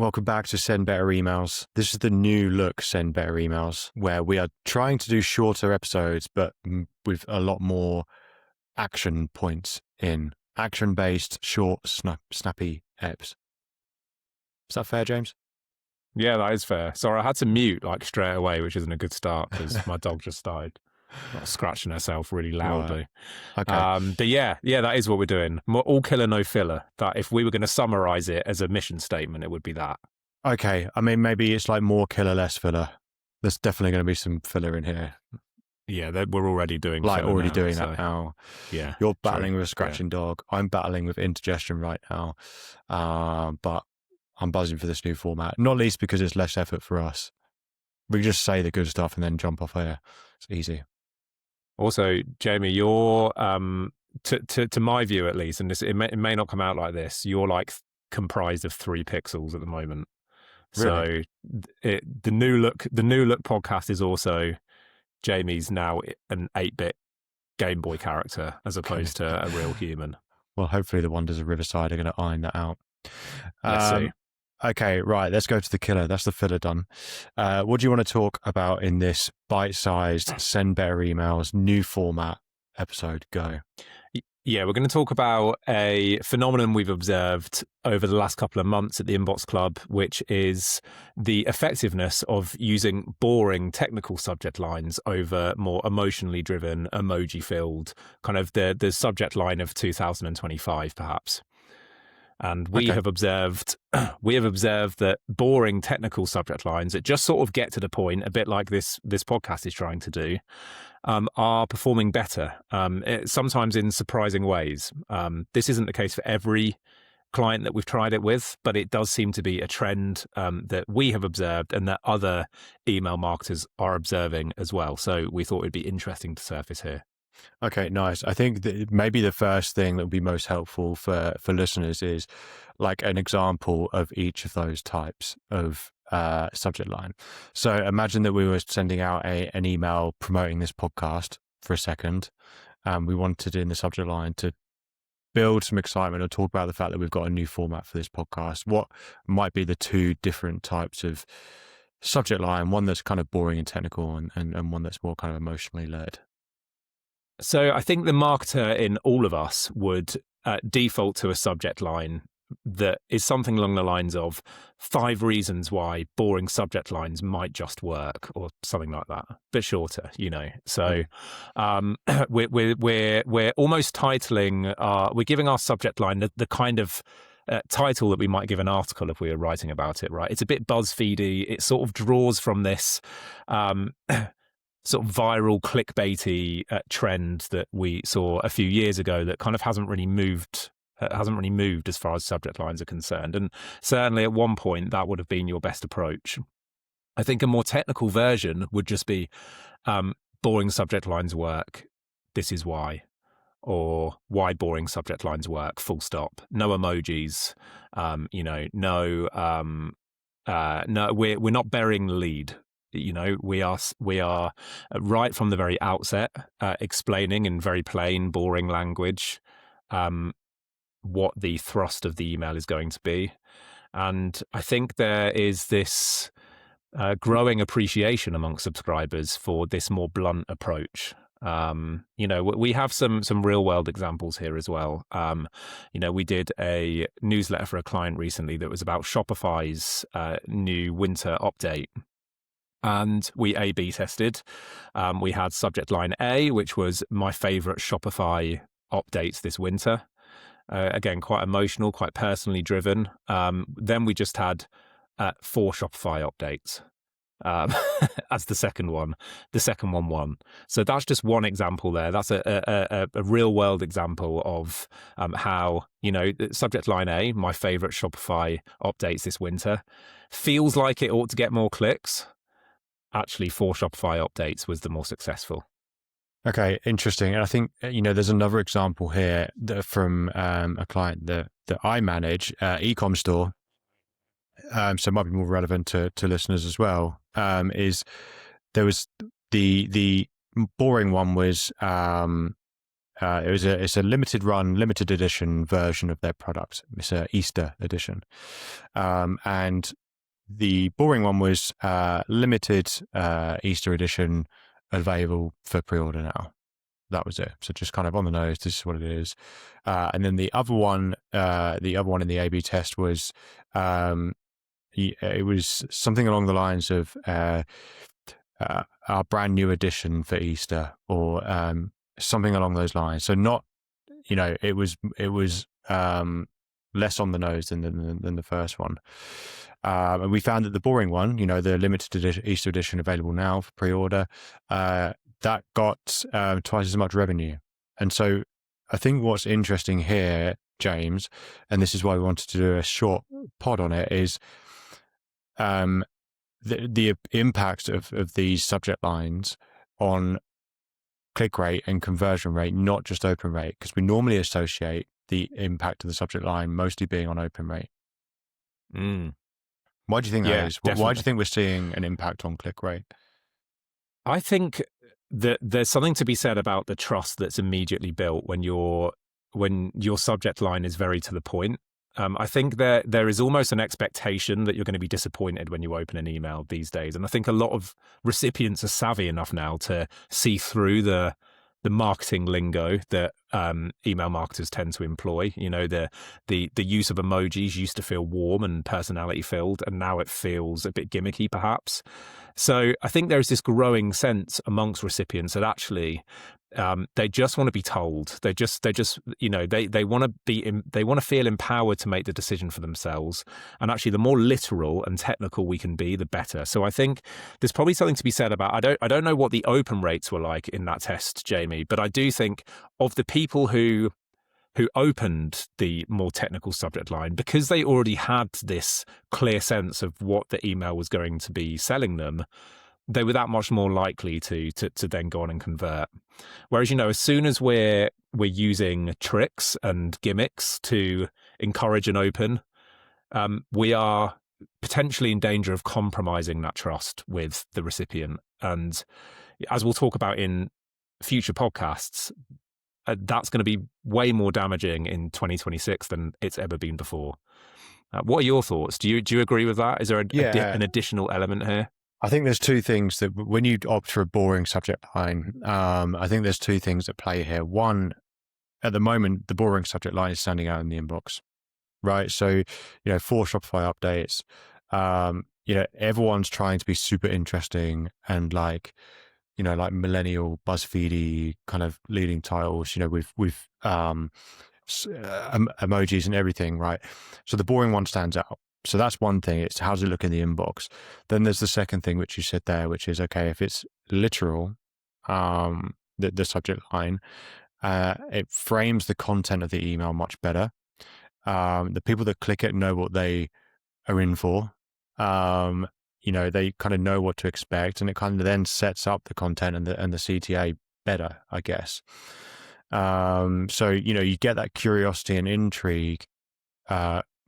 welcome back to Send Better Emails. This is the new look Send Better Emails, where we are trying to do shorter episodes, but with a lot more action points in. Action-based, short, snappy eps. Is that fair, James? Yeah, that is fair. Sorry, I had to mute like straight away, which isn't a good start because my dog just started scratching herself really loudly. Right. Okay. But yeah, that is what we're doing. All killer, no filler. That if we were going to summarize it as a mission statement, it would be that. Okay. I mean, maybe it's like more killer, less filler. There's definitely going to be some filler in here. Yeah, we're already doing that so. now. Yeah, you're battling with a scratching dog. I'm battling with indigestion right now, but I'm buzzing for this new format. Not least because it's less effort for us. We just say the good stuff and then jump off air. It's easy. Also, Jamie, you're to my view at least, and it may not come out like this. You're like comprised of 3 pixels at the moment. Really? So the new look podcast is also Jamie's now an 8-bit Game Boy character as opposed to a real human. Well, hopefully the Wonders of Riverside are going to iron that out. Let's see. Okay, right. Let's go to the killer. That's the filler done. What do you want to talk about in this bite-sized Send Better Emails new format episode? Go. Yeah, we're going to talk about a phenomenon we've observed over the last couple of months at the Inbox Club, which is the effectiveness of using boring technical subject lines over more emotionally driven, emoji-filled, kind of the subject line of 2025, perhaps. And we have observed that boring technical subject lines that just sort of get to the point, a bit like this podcast is trying to do, are performing better, sometimes in surprising ways. This isn't the case for every client that we've tried it with, but it does seem to be a trend that we have observed and that other email marketers are observing as well. So we thought it'd be interesting to surface here. Okay, nice. I think that maybe the first thing that would be most helpful for listeners is like an example of each of those types of subject line. So imagine that we were sending out an email promoting this podcast for a second. We wanted in the subject line to build some excitement or talk about the fact that we've got a new format for this podcast. What might be the 2 different types of subject line, one that's kind of boring and technical and one that's more kind of emotionally led? So I think the marketer in all of us would default to a subject line that is something along the lines of 5 reasons why boring subject lines might just work, or something like that, a bit shorter, So we're almost titling, we're giving our subject line the kind of title that we might give an article if we were writing about it, right? It's a bit BuzzFeedy. It sort of draws from this sort of viral clickbaity trend that we saw a few years ago that kind of hasn't really moved as far as subject lines are concerned. And certainly at one point that would have been your best approach. I think a more technical version would just be boring subject lines work, this is why, or why boring subject lines work, full stop. No emojis, no, we're not burying the lead. We are right from the very outset explaining in very plain, boring language what the thrust of the email is going to be. And I think there is this growing appreciation among subscribers for this more blunt approach. We have some real world examples here as well. We did a newsletter for a client recently that was about Shopify's new winter update. And we A/B tested. We had subject line A, which was my favorite Shopify updates this winter. Again, quite emotional, quite personally driven. Then we just had 4 Shopify updates as the second one. The second one won. So that's just one example there. That's a real world example of how, subject line A, my favorite Shopify updates this winter, feels like it ought to get more clicks. Actually, 4 Shopify updates was the more successful. Okay, interesting. And I think, there's another example here from a client that I manage, e-com store. So it might be more relevant to listeners as well, is there was the boring one was it's a limited run, limited edition version of their product. It's a Easter edition, and the boring one was limited Easter edition, available for pre-order now. That was it. So just kind of on the nose, this is what it is. And then the other one in the A/B test was, it was something along the lines of our brand new edition for Easter, or something along those lines. So not, it was less on the nose than the first one. And we found that the boring one, the limited edition, Easter edition, available now for pre-order, that got twice as much revenue. And so I think what's interesting here, James, and this is why we wanted to do a short pod on it, is the impact of these subject lines on click rate and conversion rate, not just open rate, because we normally associate the impact of the subject line mostly being on open rate. Why do you think that is? Definitely. Why do you think we're seeing an impact on click rate? I think that there's something to be said about the trust that's immediately built when your subject line is very to the point. I think there is almost an expectation that you're going to be disappointed when you open an email these days. And I think a lot of recipients are savvy enough now to see through the marketing lingo that email marketers tend to employ. The use of emojis used to feel warm and personality filled, and now it feels a bit gimmicky, perhaps. So I think there's this growing sense amongst recipients that actually they just want to be told. They want to feel empowered to make the decision for themselves. And actually, the more literal and technical we can be, the better. So I think there's probably something to be said about. I don't know what the open rates were like in that test, Jamie, but I do think of the people who opened the more technical subject line, because they already had this clear sense of what the email was going to be selling them, they were that much more likely to then go on and convert. Whereas, as soon as we're using tricks and gimmicks to encourage an open, we are potentially in danger of compromising that trust with the recipient. And as we'll talk about in future podcasts, that's going to be way more damaging in 2026 than it's ever been before. What are your thoughts? Do you agree with that? Is there an additional element here? I think there's two things that when you opt for a boring subject line, I think there's two things at play here. One, at the moment, the boring subject line is standing out in the inbox, right? So, for Shopify updates, everyone's trying to be super interesting and like millennial BuzzFeedy kind of leading titles, with emojis and everything, right? So the boring one stands out. So that's one thing. It's how does it look in the inbox? Then there's the second thing, which you said there, which is, okay, if it's literal, the subject line, it frames the content of the email much better. The people that click it know what they are in for. They kind of know what to expect, and it kind of then sets up the content and the CTA better, I guess. So you get that curiosity and intrigue,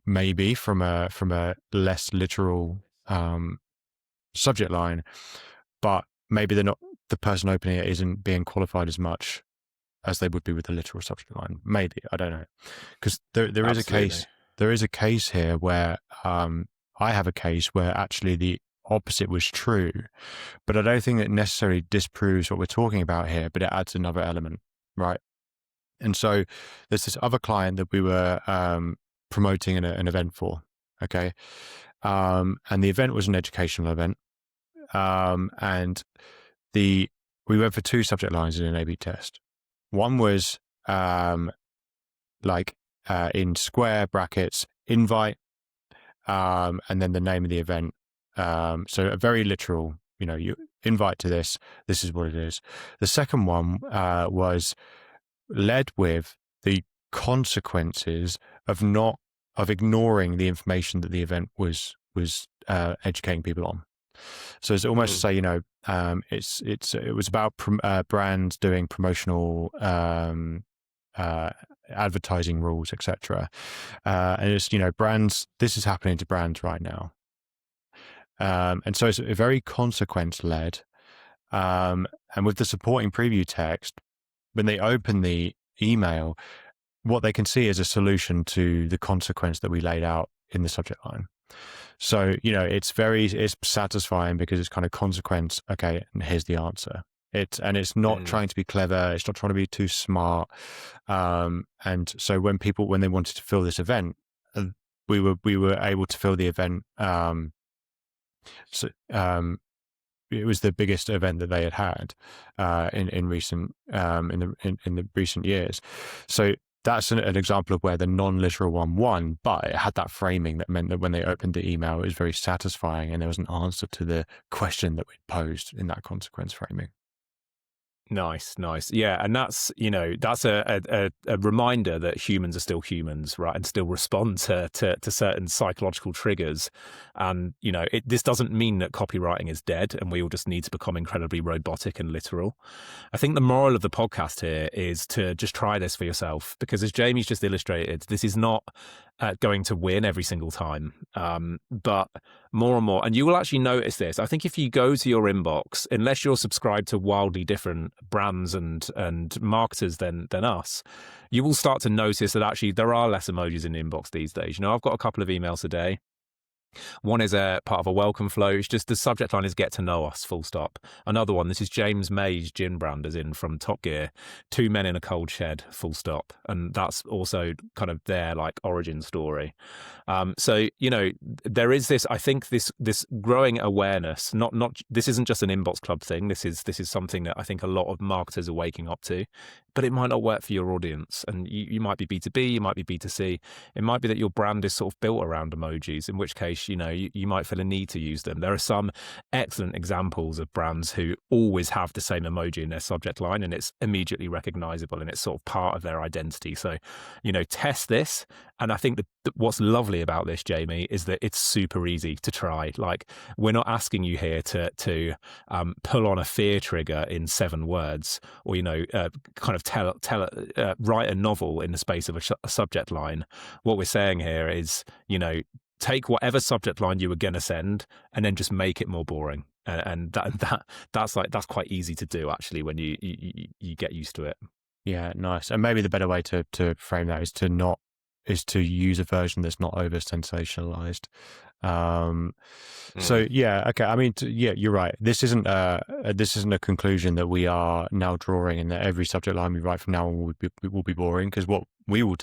maybe from a less literal subject line, but maybe the person opening it isn't being qualified as much as they would be with the literal subject line. Maybe, I don't know, because there is a case. There is a case here where I have a case where actually the opposite was true, but I don't think it necessarily disproves what we're talking about here, but it adds another element, right? And so there's this other client that we were promoting an event for, okay? And the event was an educational event, and we went for two subject lines in an A/B test. One was in square brackets, invite, and then the name of the event. So a very literal, you invite to this is what it is. The second one was led with the consequences of ignoring the information that the event was educating people on. So it's almost to say, it was about brands doing promotional advertising rules, etc. And it's, brands, this is happening to brands right now. And so it's a very consequence led. And with the supporting preview text, when they open the email, what they can see is a solution to the consequence that we laid out in the subject line. So, it's satisfying because it's kind of consequence. Okay, and here's the answer. It's not trying to be clever. It's not trying to be too smart. And so when they wanted to fill this event, we were able to fill the event. So, it was the biggest event that they had in recent in the recent years. So that's an example of where the non-literal one won, but it had that framing that meant that when they opened the email, it was very satisfying, and there was an answer to the question that we'd posed in that consequence framing. Nice. Yeah, and that's a reminder that humans are still humans, right, and still respond to certain psychological triggers. And this doesn't mean that copywriting is dead, and we all just need to become incredibly robotic and literal. I think the moral of the podcast here is to just try this for yourself, because as Jamie's just illustrated, this is not going to win every single time, but more and more, and you will actually notice this. I think if you go to your inbox, unless you're subscribed to wildly different brands and marketers than us, you will start to notice that actually there are less emojis in the inbox these days. I've got a couple of emails a day. One is a part of a welcome flow. It's just the subject line is "Get to know us," full stop. Another one, this is James May's gin brand, as in from Top Gear, "Two men in a cold shed," full stop. And that's also kind of their origin story. So there is this, I think, this growing awareness. Not this isn't just an inbox club thing. This is something that I think a lot of marketers are waking up to. But it might not work for your audience, and you might be B2B, you might be B2C. It might be that your brand is sort of built around emojis, in which case you might feel a need to use them. There are some excellent examples of brands who always have the same emoji in their subject line, and it's immediately recognizable, and it's sort of part of their identity. So test this. And I think that what's lovely about this, Jamie, is that it's super easy to try. We're not asking you here to pull on a fear trigger in 7 words, or kind of write a novel in the space of a subject line. What we're saying here is, take whatever subject line you were going to send and then just make it more boring. And that's quite easy to do, actually, when you get used to it. Yeah, nice. And maybe the better way to frame that is to use a version that's not over sensationalized. So yeah, okay. I mean, you're right. This isn't a conclusion that we are now drawing, and that every subject line we write from now on will be boring. Because what we will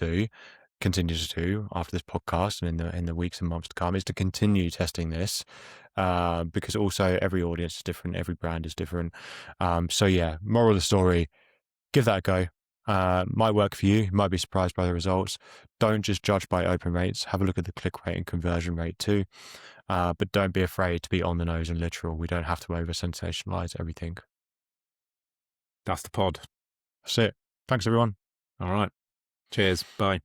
continue to do after this podcast and in the weeks and months to come is to continue testing this, because also every audience is different, every brand is different. So yeah, moral of the story: give that a go. Might work for you. You might be surprised by the results. Don't just judge by open rates. Have a look at the click rate and conversion rate too. But don't be afraid to be on the nose and literal. We don't have to over sensationalize everything. That's the pod. That's it. Thanks, everyone. All right. Cheers. Bye.